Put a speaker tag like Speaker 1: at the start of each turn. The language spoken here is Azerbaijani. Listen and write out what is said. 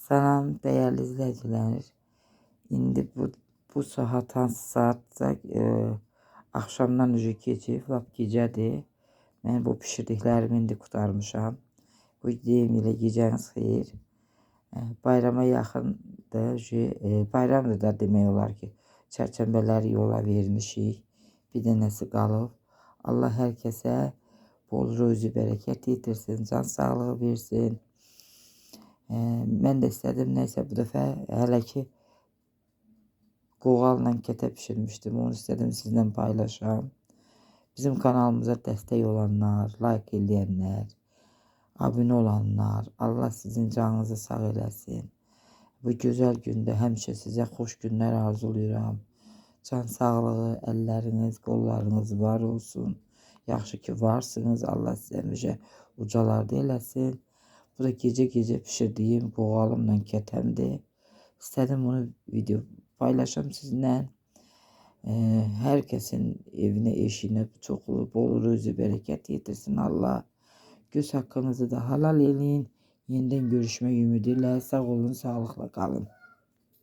Speaker 1: Salam değerli izleyiciler. İndi bu saat hansı saatda akşamdan önce keçib, lap gecədir. Mən bu pişirdiklərimi indi qurtarmışam. Bu deyim ilə gecəniz xeyir. Bayrama yaxındır. Bayramdır da demək olar ki. Çərçənbələri yola vermişik. Bir dənəsi qalıb. Allah hər kəsə bol ruzi bərəkət yetirsin, can sağlığı versin. Mən də istədim neysə bu dəfə hələ ki qoğalla kətə pişirmişdim. Onu istedim sizinlə paylaşam. Bizim kanalımıza dəstək olanlar, like eləyənlər, abunə olanlar, Allah sizin canınızı sağ eləsin. Bu gözəl gündə həmişə sizə xoş günlər arzulayıram. Can sağlığı, əlləriniz, qollarınız var olsun. Yaxşı ki varsınız. Allah sizə həmişə ucalarda eləsin. Bu da gece pişirdiyim qoğalımla kətəmdir. İstədim bunu video paylaşam sizinlə. Hər kəsin evinə, eşiyinə çoxlu, bol ruzi bərəkət yetirsin Allah. Göz haqqınızı da halal eləyin. Yenidən görüşmək ümidi ilə sağ olun, sağlıqla qalın.